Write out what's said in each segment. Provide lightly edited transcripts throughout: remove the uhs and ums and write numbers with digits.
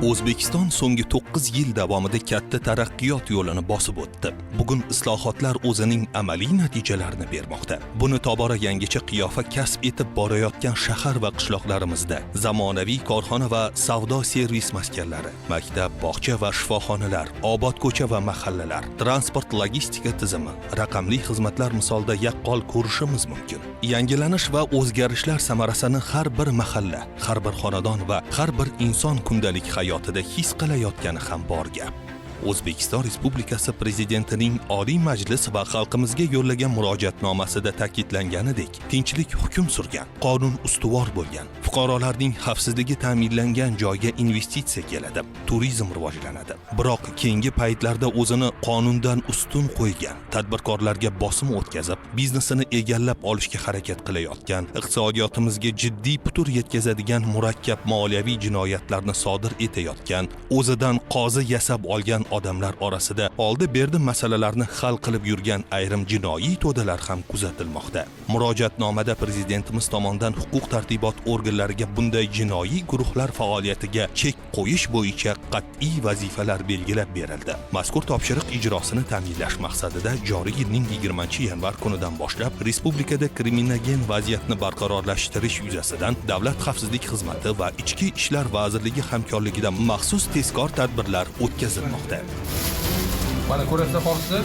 O'zbekiston so'nggi 9 yil davomida katta taraqqiyot yo'lini bosib o'tdi. Bugun islohotlar o'zining amaliy natijalarini bermoqda. Buni tobora yangicha qiyofa kasb etib borayotgan shahar va qishloqlarimizda zamonaviy korxona va savdo servis maskanlari, maktab, bog'cha va shifoxonalar, obod ko'cha va mahallalar, transport logistika tizimi, raqamli xizmatlar misolida yaqqol ko'rishimiz mumkin. Yangilanish va o'zgarishlar samarasini har bir mahalla, har bir xonadon va har bir inson kundalik hayotida his qilayotgani ham bor gap. O'zbekiston Respublikasi Prezidentining Oliy Majlis va xalqimizga yo'llagan murojaatnomasida ta'kidlanganidek, tinchlik hukm surgan, qonun ustuvor bo'lgan, fuqarolarning xavfsizligi ta'minlangan joyga investitsiya keladi, turizm rivojlanadi. Biroq keyingi paytlarda o'zini qonundan ustun qo'ygan, tadbirkorlarga bosim o'tkazib, biznesini egallab olishga harakat qilayotgan, iqtisodiyotimizga jiddiy putur yetkazadigan murakkab moliyaviy jinoyatlarni sodir etayotgan, o'zidan qozi yasab olgan odamlar orasida oldi-berdi masalalarni hal qilib yurgan ayrim jinoiy to'dalar ham kuzatilmoqda. Murojaatnomada prezidentimiz tomonidan huquq tartibot organlariga bunday jinoiy guruhlar faoliyatiga chek qo'yish bo'yicha qat'iy vazifalar belgilab berildi. Mazkur topshiriq ijrosini ta'minlash maqsadida joriy yilning 20-yanvar kunidan boshlab respublikada kriminogen vaziyatni barqarorlashtirish yuzasidan Davlat xavfsizlik xizmati va Ichki ishlar vazirligi hamkorligida maxsus tezkor tadbirlar o'tkazilmoqda. Mana ko'rasizlar hozir.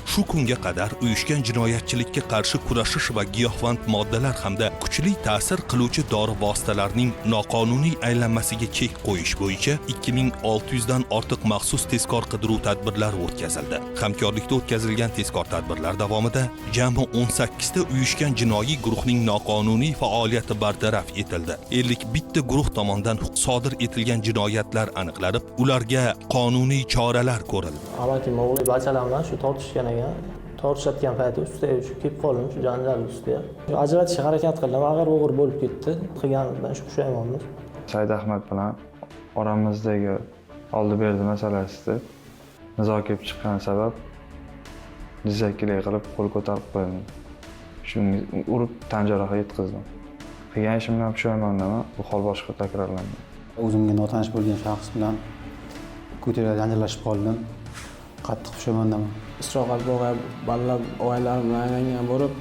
Shu kunga qadar uyushgan jinoyatchilikka qarshi kurashish va giyohvand moddalar hamda kuchli ta'sir qiluvchi dori vositalarining noqonuniy aylanmasiga chek qo'yish bo'yicha 2600 dan ortiq maxsus tezkor qidiruv tadbirlari o'tkazildi. Hamkorlikda o'tkazilgan tezkor tadbirlar davomida jami 18 ta uyushgan jinoiy guruhning noqonuniy faoliyati bartaraf etildi. 51 ta guruh tomonidan sodir etilgan jinoyatlar aniqlanib, ularga qonuniy choralar ko'rildi. Amakim o'g'li bachalar bilan shu tortishgan ekan. Tortishayotgan payti ustiga shu kelib qoldim, shu janjal ustiga. Ajratishga harakat qildim, agar o'g'ri bo'lib ketdi, qilganimdan shu pushaymonman. Said Ahmad bilan oramizdagi oldi-berdi masalasida nizo kelib chiqqan sabab jizzakilik qilib qo'l ko'tarib qo'ydim. Shunga urib tan jarohati yetkazdim. Qilgan ishimdan pushaymonman, bu hol boshqa takrorlanmadi. O'zimga notanish bo'lgan shaxs bilan ko'tarib janjallashib qoldim. Qattiq pushaymondaman. Isroqat bo'g'ay ballab oilalar bilan aylangan bo'lib,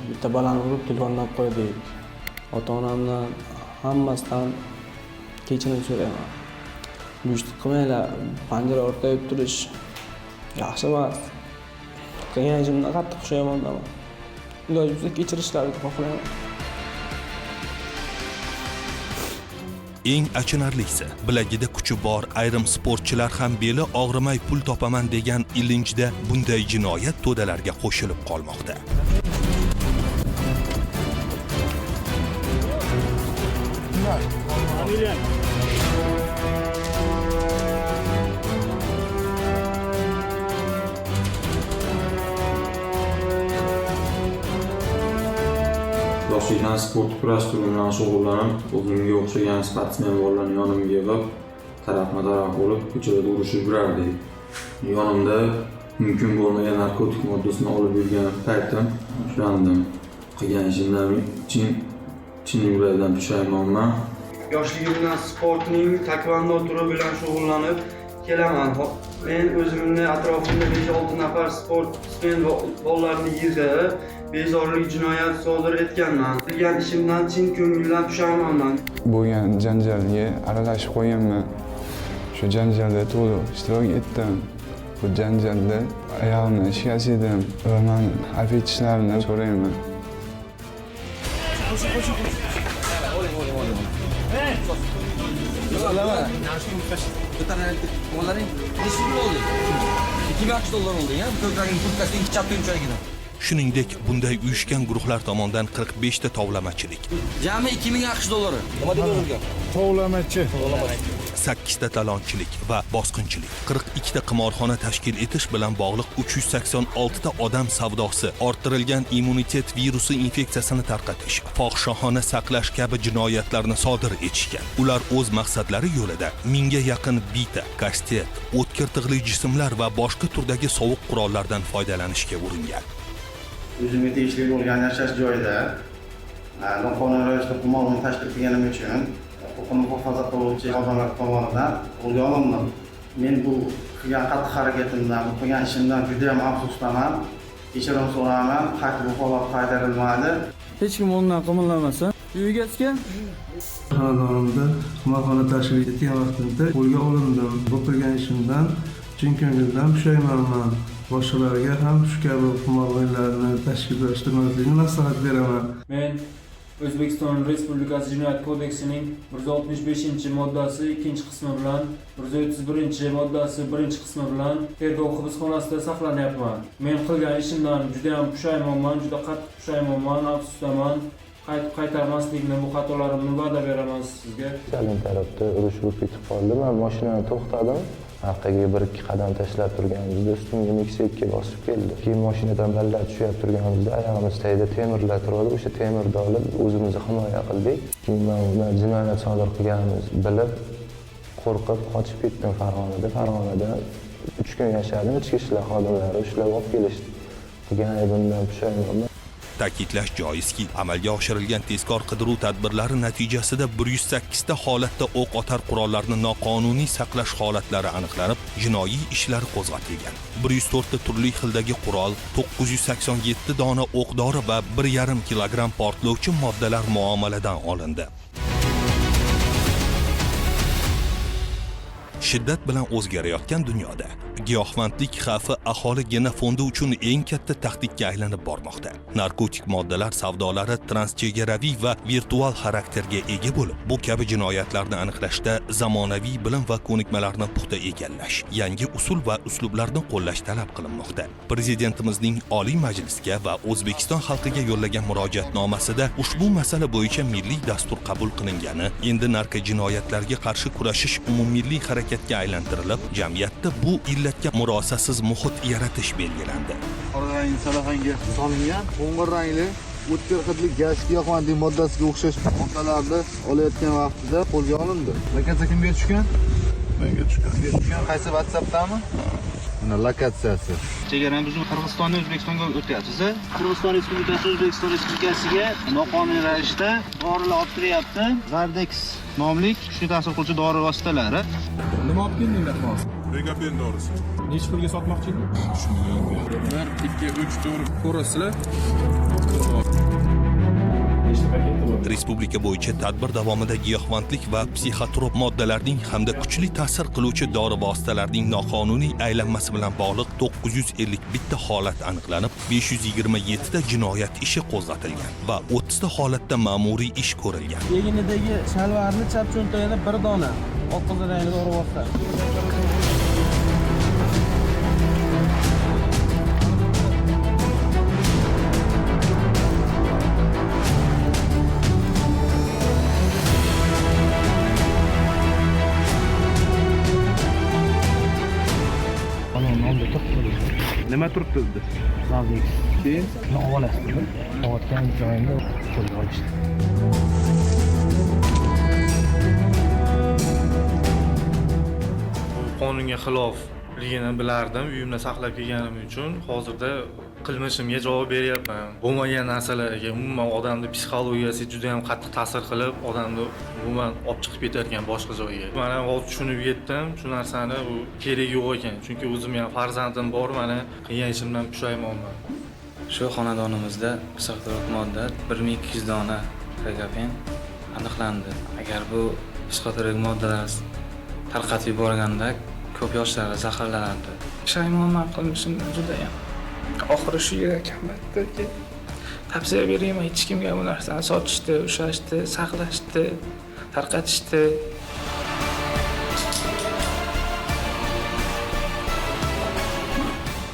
bitta balani urib telefonlab qo'ydik. Ota-onamdan hammasidan kechirim so'rayman. Bu ishni qilmanglar, panjara o'rtayib turish yaxshi emas. Qilgan ishimdan qattiq pushaymondaman. Iloji bo'lsa kechirishlarini xohlayman. Eng achinarlisi, bilagida kuchi bor ayrim sportchilar ham beli og'rimay pul topaman degan ilinjda bunday jinoyat to'dalariga qo'shilib qolmoqda. Yoshlikdan sport kurash turi bilan shug'ullanib, o'zimga o'xshagan sportsmen bolalarni yonimga yig'ib, tarafma-taraf bo'lib, ko'chada urushib yurardik. Yonimda mumkin bo'lmagan narkotik moddasini olib yurgan paytim ushlandim. Qilgan ishimdan chin yurakdan pushaymonman. Yoshligimdan sportning taekvondo turi bilan shug'ullanib kelaman. Men o'zimni atrofimda 5-6 nafar sportsmen bolalarni yig'ib, bezorilik jinoyat sodir etganman. Qilgan ishimdan chin ko'ngildan pushaymonman. Bo'lgan janjalga aralashib qo'yganman. Shu janjalda to'liq ishtirok etdim. Bu janjalda oyog'imni shikast yedim va men afv etishlarini so'rayman. Shuningdek, bunday uyushgan guruhlar tomonidan 45 ta tovlamachilik, jami 2000 AQSh dollari. Nima deganingga? Tovlamachi. 8 ta talonchilik va bosqinchilik, 42 ta qimorxona tashkil etish bilan bog'liq 386 ta odam savdosi, orttirilgan immunitet virusi infeksiyasini tarqatish, fohishaxona saqlash kabi jinoyatlarni sodir etishgan. Ular o'z maqsadlari yo'lida 1000 ga yaqin bita, kastet, o'tkir tig'li jismlar va boshqa turdagi sovuq qurollardan foydalanishga uringan. o'zimga tegishli bo'lgan yashash joyida noqonuniy ravishda qimorni tashkil qilganim uchun huquqni muhofaza qiluvchi xodimlar tomonidan qo'lga olindim. Men bu qilgan xatti harakatimdan, bu qilgan ishimdan juda ham afsusdaman. Kechirim so'raman, qayta bu holat qaytarilmadi. Hech kim o'rnidan qimirlamasa, uyga xonadonimda qimorxona tashkil etgan vaqtimda qo'lga olindim. Bu qilgan ishimdan chin ko'ngildan pushaymonman. Boshqalarga ham shu kabi qimor o'yinlarini tashkillashtirmaslikni maslahat beraman. Men O'zbekiston Respublikasi Jinoyat kodeksining 165-moddasi 2-qismi bilan 131-moddasi 1-qismi bilan tergov hibsxonasida saqlanyapman. Men qilgan ishimdan juda ham pushaymonman, juda qattiq pushaymonman, afsusdaman. Qaytarmaslikni, bu xatolarimni va'da beraman sizga. Salin tarafda urush ketib qoldi. Men mashinani to'xtadim. Orqaga 1-2 qadam tashlab turganimizda ustimga Nexia bosib keldi. Keyin mashinadan ballab tushib turganimizda oyog'imiz tagida temirlar turadi. O'sha temirni olib o'zimizni himoya qildik. Keyin men jinoyat sodir qilganimizni bilib, qo'rqib qochib ketdim Farg'onada 3 kun yashadim. Ichki ishlar xodimlari ushlab olib kelishdi. Qilgan aybimdan pushaymonman. Ta'kidlash joizki, amalga oshirilgan tezkor qidiruv tadbirlari natijasida 108 ta holatda o'q otar qurollarni noqonuniy saqlash holatlari aniqlanib, jinoiy ishlar qo'zg'atilgan. 104 ta turli xildagi qurol, 987 dona o'q-dori va 1,5 kilogramm portlovchi moddalar muomaladan olindi. Shiddat bilan o'zgarayotgan dunyoda giyohvandlik xavfi aholi genofondi uchun eng katta tahdidga aylanib bormoqda. Narkotik moddalar savdolari transchegaraviy va virtual xarakterga ega bo'lib, bu kabi jinoyatlarni aniqlashda zamonaviy bilim va ko'nikmalarni puxta egallash, yangi usul va uslublarni qo'llash talab qilinmoqda. Prezidentimizning Oliy Majlisga va O'zbekiston xalqiga yo'llagan murojaatnomasida ushbu masala bo'yicha milliy dastur qabul qilingani, endi narko-jinoyatlarga qarshi kurashish umummilliy harakatga aylantirilib, jamiyatda bu illatga murosasiz muhit yaratish belgilandi. Qora rang salafanga solingan, qo'ng'ir rangli o'tkir hidli gaz giyohvandlik moddasiga o'xshash moddalarni olayotgan vaqtida qo'lga olindi. Lokatsiya kimga tushgan? Menga tushgan. Qaysi WhatsAppdami? Mana lokatsiyasi. Chegarani bizni Qirg'izistondan O'zbekistonga o'tkazasiz. Qirg'iziston Respublikasi O'zbekiston Respublikasiga noqonuniy ravishda dorilar olib kiryapti. Zardex nomli kuchli ta'sir qiluvchi dori vositalari. Nima olib keldinglar hozir? Regapen dorisi. Necha pulga sotmoqchi eding? 1, 2, 3, 4 ko'rasizlar. Respublika bo'yicha tadbir davomida giyohvandlik va psixotrop moddalarning hamda kuchli ta'sir qiluvchi dori vositalarining noqonuniy aylanmasi bilan bog'liq 951 ta holat aniqlanib, 527 ta jinoyat ishi qo'zg'atilgan va 30 ta holatda ma'muriy ish ko'rilgan. Eginidagi shalvarni chap cho'ntagida 1 dona oq qizil rangli dori vosita. Nima turibdi bizda? Zavdik. Keyin Ovolasida. Ovotgan joyimda qo'lga olishdi. qonunga xilofligini bilardim. Uyimda saqlab kelganim uchun hozirda qilmishimga javob beryapman. Bo'lmagan narsalarga umuman odamni psixologiyasiga juda ham qattiq ta'sir qilib, odamni umuman olib chiqib ketayotgan boshqa joyga. Mana hozir tushunib yetdim, shu narsani u kerak yo'q ekan. Chunki o'zim ham farzandim bor, mana qilgan ishimdan pushaymonman. Shu xonadonimizda psixotrop modda 1200 dona regapen aniqlandi. Agar bu psixotrop moddalar tarqatib yuborganda ko'p yoshlar zaharlanadi. Pushaymonman qilmishimdan juda ham. Oxiri shu yerga kelmadiki, tavsiya berayman hech kimga bu narsani sotishdi, ushlashdi, saqlashdi, tarqatishdi.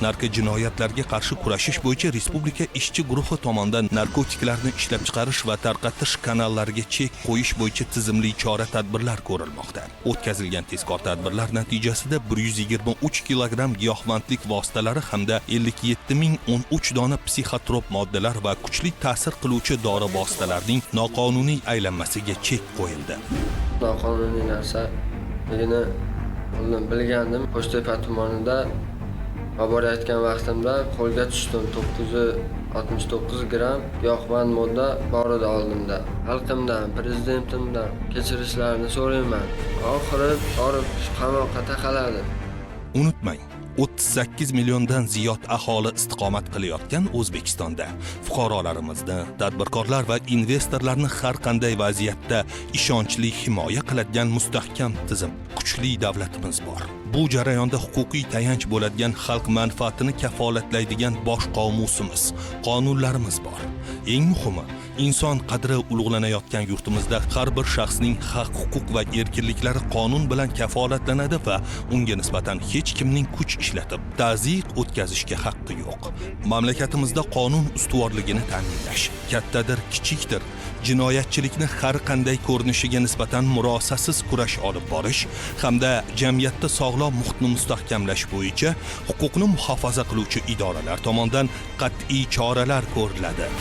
Narko-jinoyatlarga qarshi kurashish bo'yicha respublika ishchi guruhi tomonidan narkotiklarni ishlab chiqarish va tarqatish kanallariga chek qo'yish bo'yicha tizimli chora-tadbirlar ko'rilmoqda. O'tkazilgan tezkor tadbirlar natijasida 123 kilogramm giyohvandlik vositalari hamda 57.013 dona psixotrop moddalar va kuchli ta'sir qiluvchi dori vositalarining noqonuniy aylanmasiga chek qo'yildi. Noqonuniy narsa bilgandim. Qo'shtepa tumanida borayotgan vaqtimda qo'lga tushdim. 69 gram giyohvand modda bor edi oldimda. Xalqimdan, prezidentimdan kechirishlarini so'rayman. Oxiri borib qamoqqa taqaladi. Unutmang, 38 milliondan ziyod aholi istiqomat qilayotgan O'zbekistonda fuqarolarimizni, tadbirkorlar va investorlarni har qanday vaziyatda ishonchli himoya qiladigan mustahkam tizim, kuchli davlatimiz bor. Bu jarayonda huquqiy tayanch bo'ladigan xalq manfaatini kafolatlaydigan bosh qomusimiz, qonunlarimiz bor. Eng muhimi, inson qadri ulug'lanayotgan yurtimizda har bir shaxsning haq-huquq va erkinliklari qonun bilan kafolatlanadi va unga nisbatan hech kimning kuch ishlatib, ta'ziq o'tkazishga haqqi yo'q. Mamlakatimizda qonun ustuvorligini ta'minlash, kattadir, kichikdir, jinoyatchilikni har qanday ko'rinishiga nisbatan murosasiz kurash olib borish hamda jamiyatda sog'lom muhitni mustahkamlash bo'yicha huquqni muhofaza qiluvchi idoralar tomonidan qat'iy choralar ko'riladi.